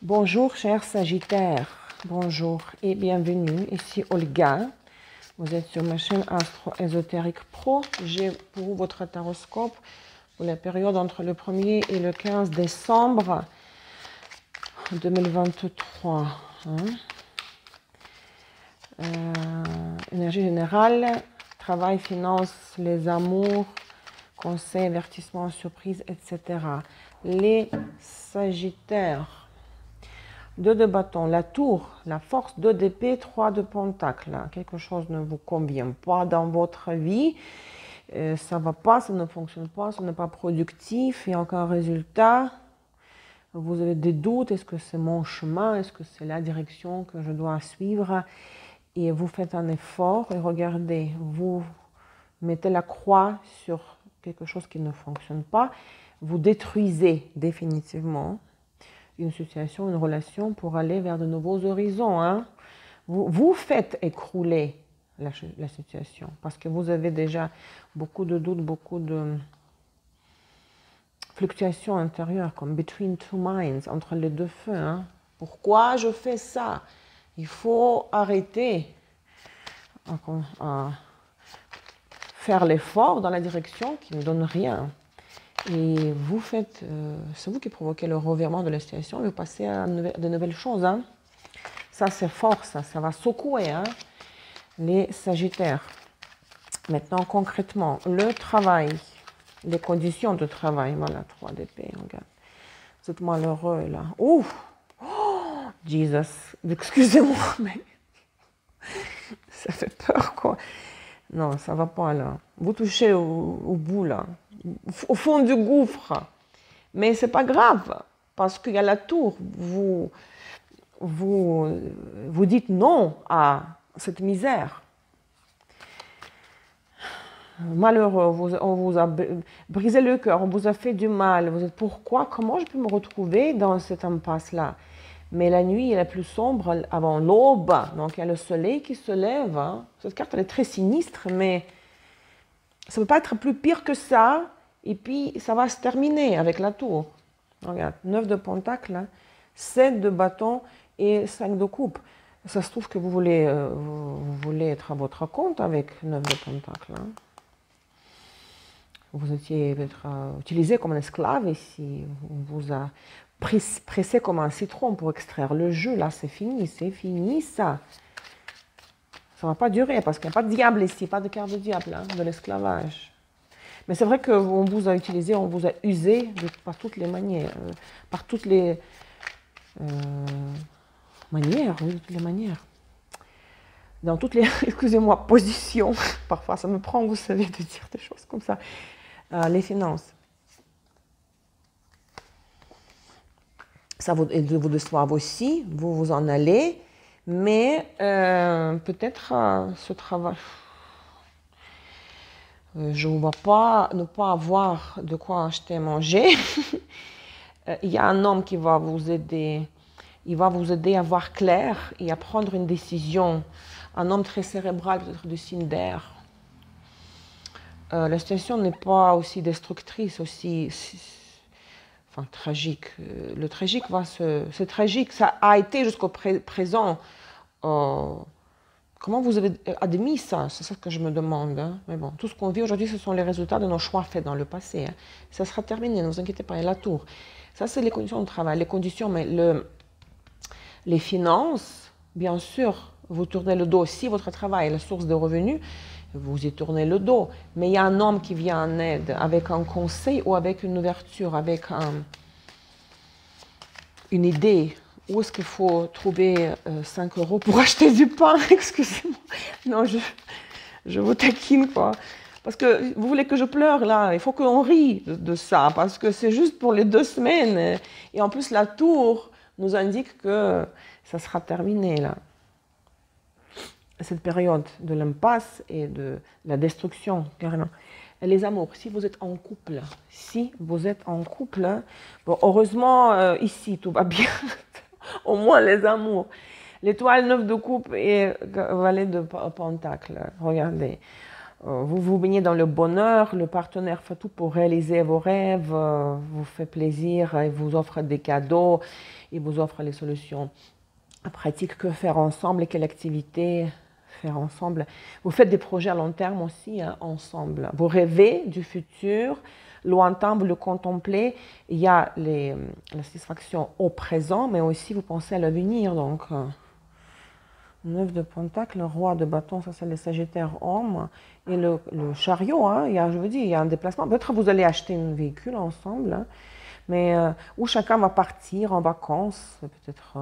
Bonjour chers Sagittaires, bonjour et bienvenue, ici Olga. Vous êtes sur ma chaîne Astro Ésotérique Pro. J'ai pour vous votre taroscope pour la période entre le 1er et le 15 décembre 2023. Énergie générale, travail, finance, les amours, conseils, avertissements, surprises, etc. Les Sagittaires. 2 de bâton, la tour, la force, 2 d'épée, 3 de pentacle. Quelque chose ne vous convient pas dans votre vie, ça ne va pas, ça ne fonctionne pas, ça n'est pas productif, il n'y a aucun résultat. Vous avez des doutes, est-ce que c'est mon chemin, est-ce que c'est la direction que je dois suivre? Et vous faites un effort et regardez, vous mettez la croix sur quelque chose qui ne fonctionne pas, vous détruisez définitivement une situation, une relation pour aller vers de nouveaux horizons. Vous faites écrouler la situation parce que vous avez déjà beaucoup de doutes, beaucoup de fluctuations intérieures comme between two minds, entre les deux feux. Pourquoi je fais ça? Il faut arrêter à faire l'effort dans la direction qui ne donne rien. Et vous faites, c'est vous qui provoquez le revirement de la situation, vous passez à de nouvelles choses. Ça, c'est fort, ça va secouer les Sagittaires. Maintenant, concrètement, le travail, les conditions de travail. Voilà, 3 d'épée, regarde. Vous êtes malheureux, là. Ouf! Oh, Jesus! Excusez-moi, mais ça fait peur, quoi. Non, ça va pas, là. Vous touchez au bout, là. Au fond du gouffre. Mais c'est pas grave, parce qu'il y a la tour. Vous dites non à cette misère. Malheureux, on vous a brisé le cœur, on vous a fait du mal. Vous êtes pourquoi? Comment je peux me retrouver dans cette impasse-là? Mais la nuit est la plus sombre avant l'aube. Donc il y a le soleil qui se lève. Cette carte, elle est très sinistre, mais ça ne peut pas être plus pire que ça. Et puis, ça va se terminer avec la tour. Regarde, 9 de pentacle, 7 de bâton et 5 de coupe. Ça se trouve que vous voulez être à votre compte avec 9 de pentacle. Vous étiez peut-être utilisé comme un esclave ici. On vous a pressé comme un citron pour extraire le jus. Là, c'est fini ça. Ça ne va pas durer parce qu'il n'y a pas de diable ici, pas de carte de diable, de l'esclavage. Mais c'est vrai qu'on vous a utilisé, on vous a usé par toutes les manières, par toutes les manières, oui, de toutes les manières. Dans toutes les, excusez-moi, positions. Parfois, ça me prend, vous savez, de dire des choses comme ça. Les finances. Ça vous déçoit aussi, vous vous en allez, mais peut-être ce travail... je ne vois pas ne pas avoir de quoi acheter à manger. Il y a un homme qui va vous aider. Il va vous aider à voir clair et à prendre une décision. Un homme très cérébral, peut-être du signe d'air. La situation n'est pas aussi destructrice, aussi enfin, tragique. Le tragique c'est tragique. Ça a été jusqu'au présent. Comment vous avez admis ça? C'est ça que je me demande. Mais bon, tout ce qu'on vit aujourd'hui, ce sont les résultats de nos choix faits dans le passé. Ça sera terminé, ne vous inquiétez pas, il y a la tour. Ça, c'est les conditions de travail. Les conditions, mais les finances, bien sûr, vous tournez le dos. Si votre travail est la source de revenus, vous y tournez le dos. Mais il y a un homme qui vient en aide avec un conseil ou avec une ouverture, avec une idée. Où est-ce qu'il faut trouver 5 € pour acheter du pain? Excusez-moi. Non, je vous taquine, quoi. Parce que vous voulez que je pleure, là. Il faut qu'on rie de ça, parce que c'est juste pour les 2 semaines. Et en plus, la tour nous indique que ça sera terminé, là. Cette période de l'impasse et de la destruction, carrément. Et les amours, si vous êtes en couple, bon, heureusement, ici, tout va bien. Au moins les amours. L'étoile 9 de coupe et valet de pentacle. Regardez. vous vous baignez dans le bonheur, le partenaire fait tout pour réaliser vos rêves, vous fait plaisir, il vous offre des cadeaux, il vous offre les solutions pratiques, que faire ensemble et quelle activité faire ensemble. Vous faites des projets à long terme aussi hein, ensemble. Vous rêvez du futur lointain, vous le contemplez. Il y a la satisfaction au présent, mais aussi vous pensez à l'avenir. Donc, 9 de Pentacle, le roi de bâton, ça c'est le Sagittaire homme. Et le chariot, hein, je vous dis, il y a un déplacement. Peut-être vous allez acheter un véhicule ensemble, hein, mais où chacun va partir en vacances, peut-être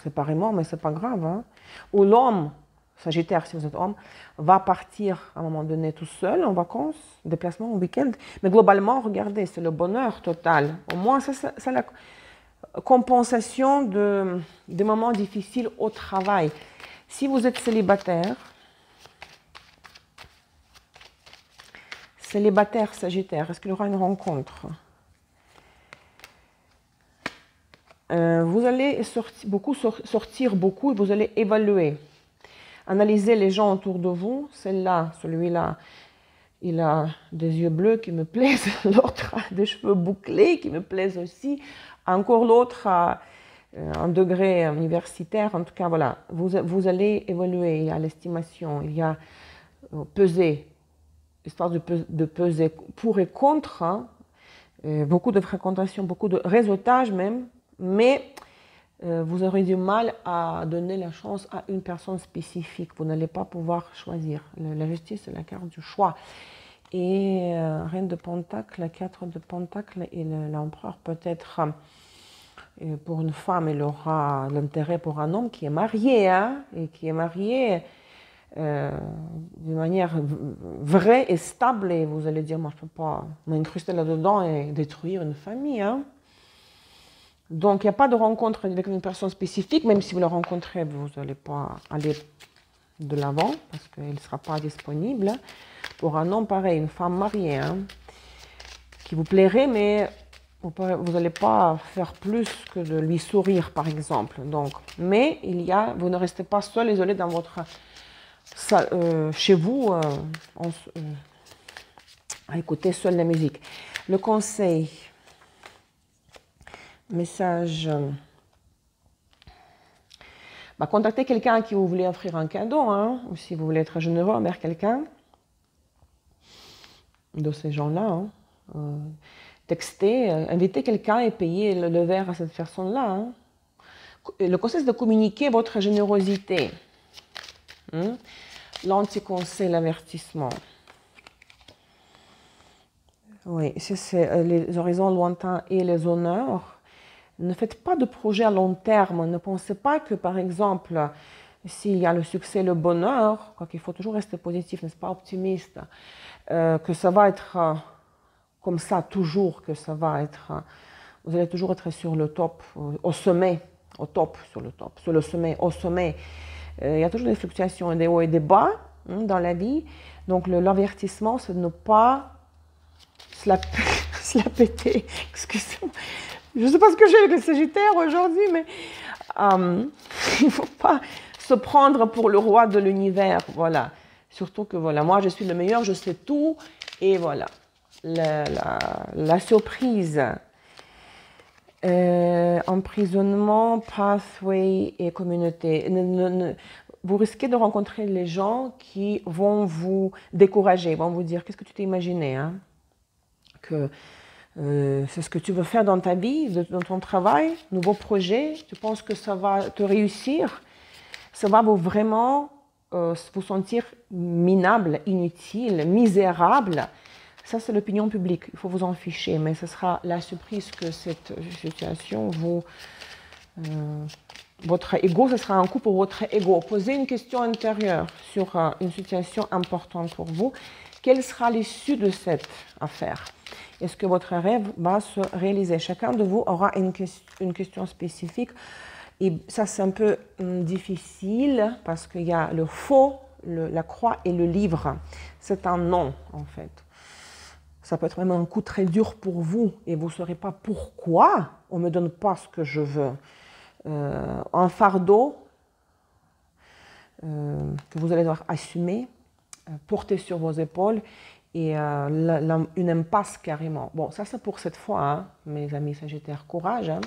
séparément, mais c'est pas grave. Hein. Ou l'homme, Sagittaire si vous êtes homme, va partir à un moment donné tout seul en vacances, déplacement au week-end. Mais globalement, regardez, c'est le bonheur total. Au moins, c'est la compensation des moments difficiles au travail. Si vous êtes célibataire Sagittaire, est-ce qu'il y aura une rencontre? Vous allez sortir beaucoup et vous allez évaluer. Analyser les gens autour de vous. Celle-là, celui-là, il a des yeux bleus qui me plaisent. L'autre a des cheveux bouclés qui me plaisent aussi. Encore l'autre a un degré universitaire. En tout cas, voilà, vous allez évaluer. Il y a l'estimation, il y a peser, histoire de peser pour et contre. Hein, beaucoup de fréquentation, beaucoup de réseautage même. Mais vous aurez du mal à donner la chance à une personne spécifique. Vous n'allez pas pouvoir choisir. La justice, c'est la carte du choix. Et Reine de Pentacle, 4 de Pentacle et l'empereur peut-être, pour une femme, elle aura l'intérêt pour un homme qui est marié, hein, et qui est marié d'une manière vraie et stable. Et vous allez dire, moi je ne peux pas m'incruster là-dedans et détruire une famille. Hein. Donc, il n'y a pas de rencontre avec une personne spécifique, même si vous la rencontrez, vous n'allez pas aller de l'avant, parce qu'elle ne sera pas disponible. Pour un homme pareil, une femme mariée, hein, qui vous plairait, mais vous n'allez pas faire plus que de lui sourire, par exemple. Donc, mais vous ne restez pas seul, isolé dans votre chez vous, à écouter seul la musique. Le conseil... Message. Contactez quelqu'un à qui vous voulez offrir un cadeau, hein, ou si vous voulez être généreux envers quelqu'un de ces gens-là. Hein. Textez, invitez quelqu'un et payez le verre à cette personne-là. Hein. Le conseil, c'est de communiquer votre générosité. Hein. L'anti-conseil, l'avertissement. Oui, c'est les horizons lointains et les honneurs. Ne faites pas de projet à long terme. Ne pensez pas que, par exemple, s'il y a le succès, le bonheur, il faut toujours rester positif, n'est-ce pas, optimiste, que ça va être comme ça toujours, que ça va être... vous allez toujours être sur le top, au sommet, au top, sur le top, sur le sommet, au sommet. Il y a toujours des fluctuations, des hauts et des bas hein, dans la vie. Donc l'avertissement, c'est de ne pas se la péter. Excusez-moi. Je ne sais pas ce que j'ai avec les Sagittaires aujourd'hui, mais il ne faut pas se prendre pour le roi de l'univers. Voilà. Surtout que voilà, moi je suis le meilleur, je sais tout. Et voilà, la surprise. Emprisonnement, pathway et communauté. Vous risquez de rencontrer les gens qui vont vous décourager, vont vous dire, qu'est-ce que tu t'es imaginé hein? Que c'est ce que tu veux faire dans ta vie, dans ton travail, nouveau projet, tu penses que ça va te réussir, ça va vraiment vous sentir minable, inutile, misérable. Ça, c'est l'opinion publique, il faut vous en ficher, mais ce sera la surprise que cette situation votre ego, ce sera un coup pour votre ego. Posez une question intérieure sur une situation importante pour vous. Quelle sera l'issue de cette affaire? Est-ce que votre rêve va se réaliser? Chacun de vous aura une question spécifique. Et ça, c'est un peu difficile parce qu'il y a le faux, la croix et le livre. C'est un non, en fait. Ça peut être même un coup très dur pour vous et vous ne saurez pas pourquoi on ne me donne pas ce que je veux. Un fardeau que vous allez devoir assumer porter sur vos épaules et une impasse carrément. Bon, ça c'est pour cette fois, hein, mes amis Sagittaires, courage. Hein.